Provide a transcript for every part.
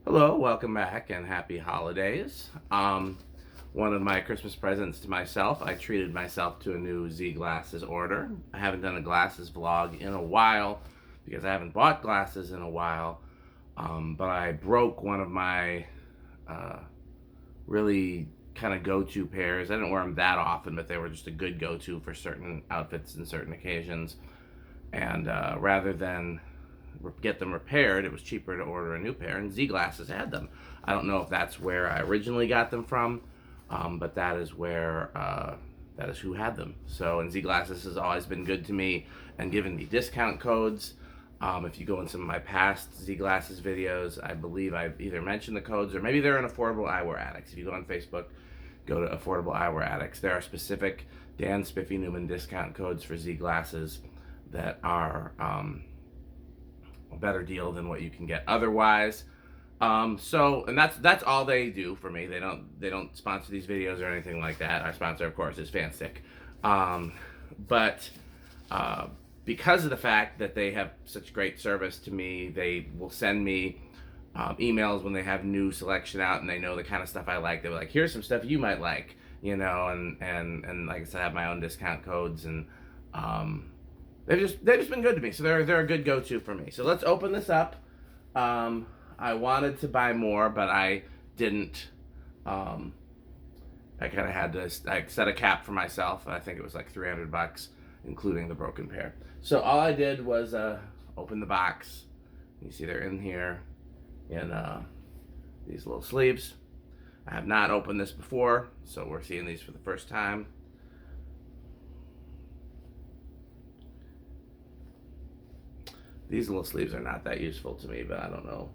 Hello, welcome back, and happy holidays. One of my Christmas presents to myself, I treated myself to a new ZeeGlasses order. I haven't done a glasses vlog in a while because I haven't bought glasses in a while, but I broke one of my uh, really kind of go-to pairs. I didn't wear them that often, but they were just a good go-to for certain outfits and certain occasions. And rather than get them repaired, it was cheaper to order a new pair, and ZeeGlasses had them. I don't know if that's where I originally got them from, but that is that is who had them. So, and ZeeGlasses has always been good to me and given me discount codes. If you go in some of my past ZeeGlasses videos, I believe I've either mentioned the codes or maybe they're in Affordable Eyewear Addicts. If you go on Facebook, go to Affordable Eyewear Addicts. There are specific Dan Spiffy Newman discount codes for ZeeGlasses that are a better deal than what you can get otherwise. And that's all they do for me. They don't sponsor these videos or anything like that. Our sponsor, of course, is Fanstick. But because of the fact that they have such great service to me, they will send me emails when they have new selection out, and they know the kind of stuff I like. They're like, "Here's some stuff you might like," and like I said, I have my own discount codes, and they've just been good to me. So they're a good go-to for me. So let's open this up. I wanted to buy more, but I didn't. I kind of had to. I set a cap for myself. I think it was like $300, including the broken pair. So all I did was open the box. You see they're in here in these little sleeves. I have not opened this before, so we're seeing these for the first time. These little sleeves are not that useful to me, but I don't know.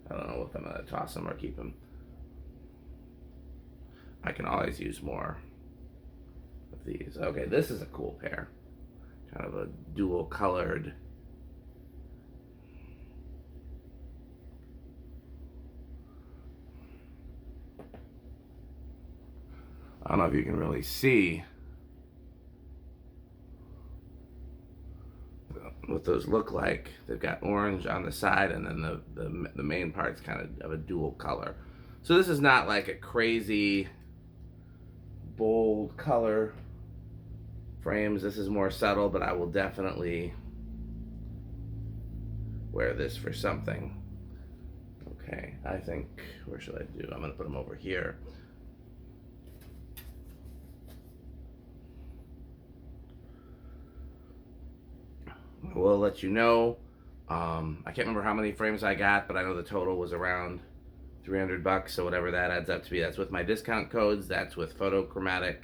I don't know if I'm gonna toss them or keep them. I can always use more of these. Okay, this is a cool pair. Kind of a dual colored. I don't know if you can really see what those look like. They've got orange on the side, and then the main part's kind of a dual color. So this is not like a crazy bold color frames. This is more subtle, but I will definitely wear this for something. Okay, I think, where should I do? I'm gonna put them over here. We'll let you know. I can't remember how many frames I got, but I know the total was around $300, so whatever that adds up to be. That's with my discount codes. That's with photochromatic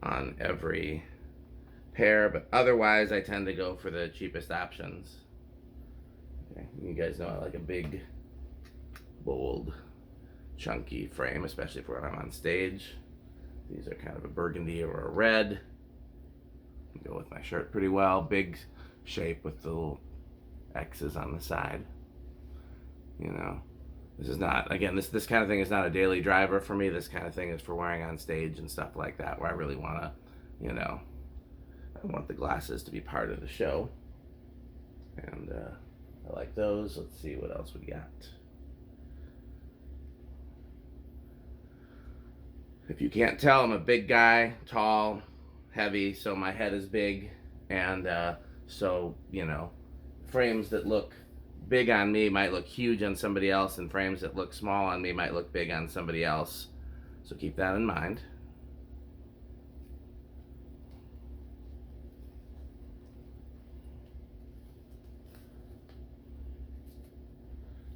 on every pair, but otherwise I tend to go for the cheapest options. Okay, you guys know I like a big, bold, chunky frame, especially for when I'm on stage. These are kind of a burgundy or a red. Go with my shirt pretty well. Big shape with the little X's on the side. You know, this is not, again, this kind of thing is not a daily driver for me. This kind of thing is for wearing on stage and stuff like that, where I really want to, I want the glasses to be part of the show. And I like those. Let's see what else we got. If you can't tell, I'm a big guy, tall, heavy, so my head is big, and so frames that look big on me might look huge on somebody else, and frames that look small on me might look big on somebody else. So keep that in mind.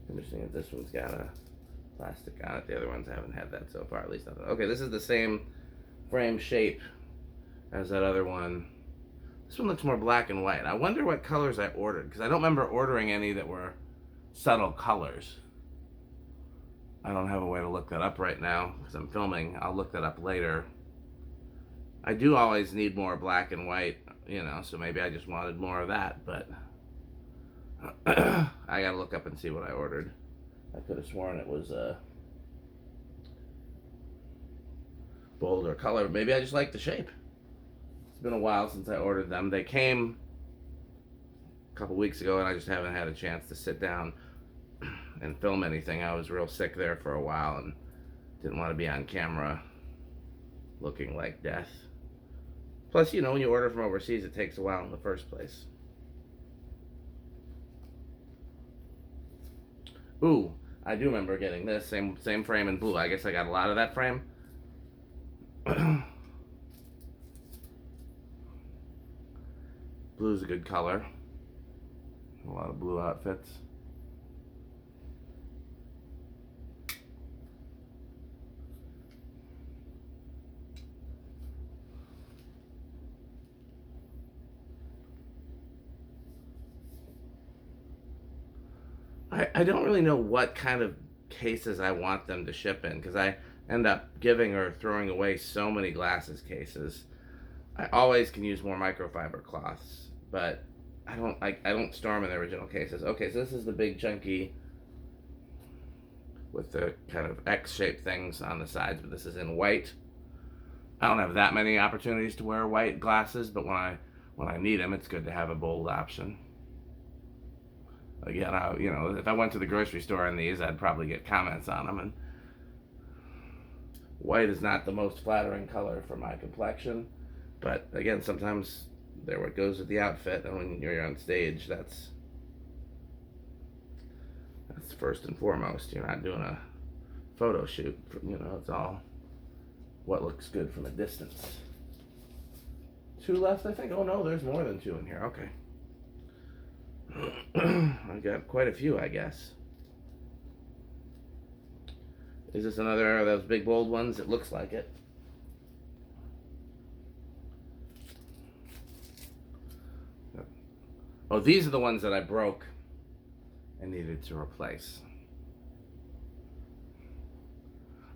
Interesting that this one's got a plastic on it. The other ones haven't had that so far, at least not. Okay, this is the same frame shape as that other one. This one looks more black and white. I wonder what colors I ordered, because I don't remember ordering any that were subtle colors. I don't have a way to look that up right now because I'm filming. I'll look that up later. I do always need more black and white, so maybe I just wanted more of that, but I gotta look up and see what I ordered. I could have sworn it was a bolder color. Maybe I just like the shape. It's been a while since I ordered them. They came a couple weeks ago, and I just haven't had a chance to sit down and film anything. I was real sick there for a while and didn't want to be on camera looking like death. Plus, you know, when you order from overseas, it takes a while in the first place. Ooh, I do remember getting this same frame in blue. I guess I got a lot of that frame. Blue's a good color. A lot of blue outfits. I don't really know what kind of cases I want them to ship in, because I end up giving or throwing away so many glasses cases. I always can use more microfiber cloths, but I don't store them in the original cases. Okay, so this is the big chunky with the kind of X-shaped things on the sides, but this is in white. I don't have that many opportunities to wear white glasses, but when I need them, it's good to have a bold option. Again, you know, if I went to the grocery store on these, I'd probably get comments on them. And white is not the most flattering color for my complexion, but again, sometimes they're what goes with the outfit, and when you're on stage, that's first and foremost. You're not doing a photo shoot. You know, it's all what looks good from a distance. 2 left, I think. Oh no, there's more than 2 in here. Okay. I got quite a few, I guess. Is this another of those big bold ones? It looks like it. Oh, these are the ones that I broke and needed to replace.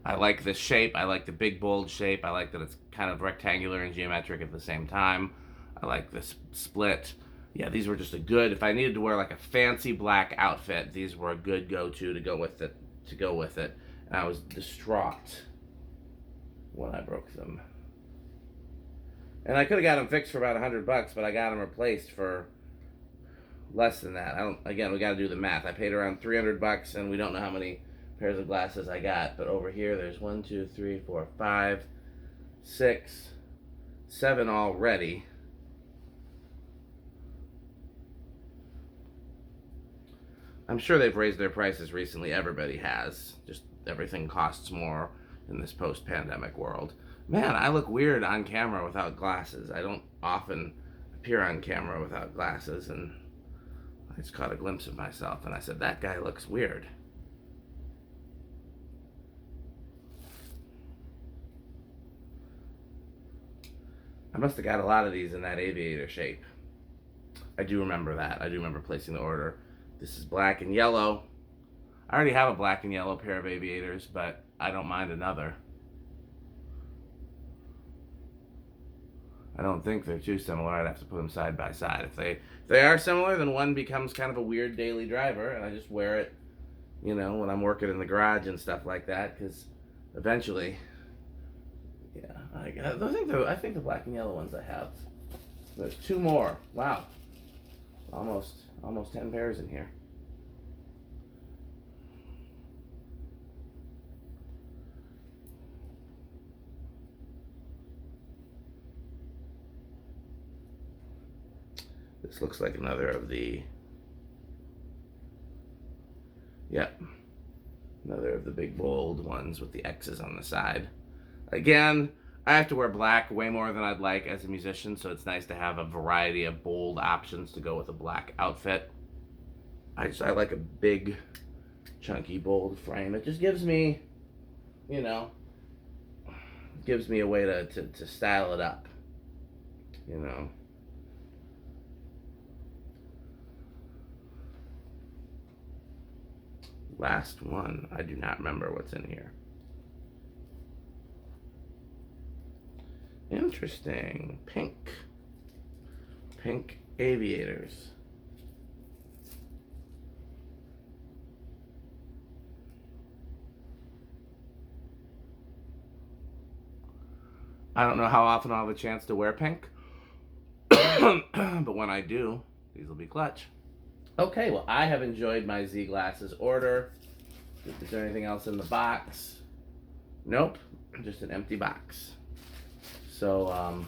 I like this shape. I like the big bold shape. I like that it's kind of rectangular and geometric at the same time. I like this split. Yeah, these were just a good, if I needed to wear like a fancy black outfit, these were a good go-to to go with it. And I was distraught when I broke them. And I could have got them fixed for about $100, but I got them replaced for less than that. Again, we got to do the math. I paid around $300, and we don't know how many pairs of glasses I got. But over here, there's 1, 2, 3, 4, 5, 6, 7 already. I'm sure they've raised their prices recently. Everybody has. Just everything costs more in this post-pandemic world. Man, I look weird on camera without glasses. I don't often appear on camera without glasses, and I just caught a glimpse of myself, and I said, that guy looks weird. I must have got a lot of these in that aviator shape. I do remember that. I do remember placing the order. This is black and yellow. I already have a black and yellow pair of aviators, but I don't mind another. I don't think they're too similar. I'd have to put them side by side. If they are similar, then one becomes kind of a weird daily driver, and I just wear it, you know, when I'm working in the garage and stuff like that, because eventually, yeah, I think the black and yellow ones I have. There's 2 more. Wow. Almost 10 pairs in here. This looks like another of the, yep, another of the big bold ones with the X's on the side. Again, I have to wear black way more than I'd like as a musician, so it's nice to have a variety of bold options to go with a black outfit. I like a big, chunky, bold frame. It just gives me, you know, gives me a way to style it up, you know. Last one, I do not remember what's in here. Interesting. Pink aviators. I don't know how often I'll have a chance to wear pink, but when I do, these will be clutch. Okay, well, I have enjoyed my ZeeGlasses order. Is there anything else in the box? Nope, just an empty box. So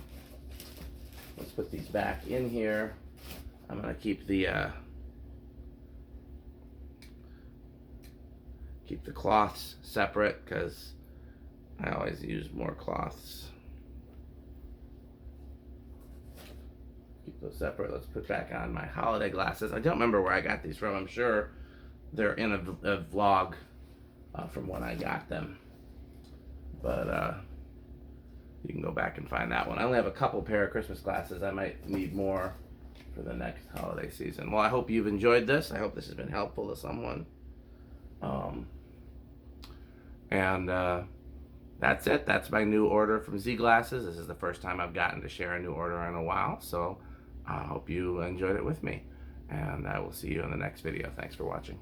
let's put these back in here. I'm gonna keep the cloths separate because I always use more cloths. Keep those separate. Let's put back on my holiday glasses. I don't remember where I got these from. I'm sure they're in a vlog from when I got them. But you can go back and find that one. I only have a couple pair of Christmas glasses. I might need more for the next holiday season. Well, I hope you've enjoyed this. I hope this has been helpful to someone. And that's it. That's my new order from ZeeGlasses. This is the first time I've gotten to share a new order in a while. So I hope you enjoyed it with me. And I will see you in the next video. Thanks for watching.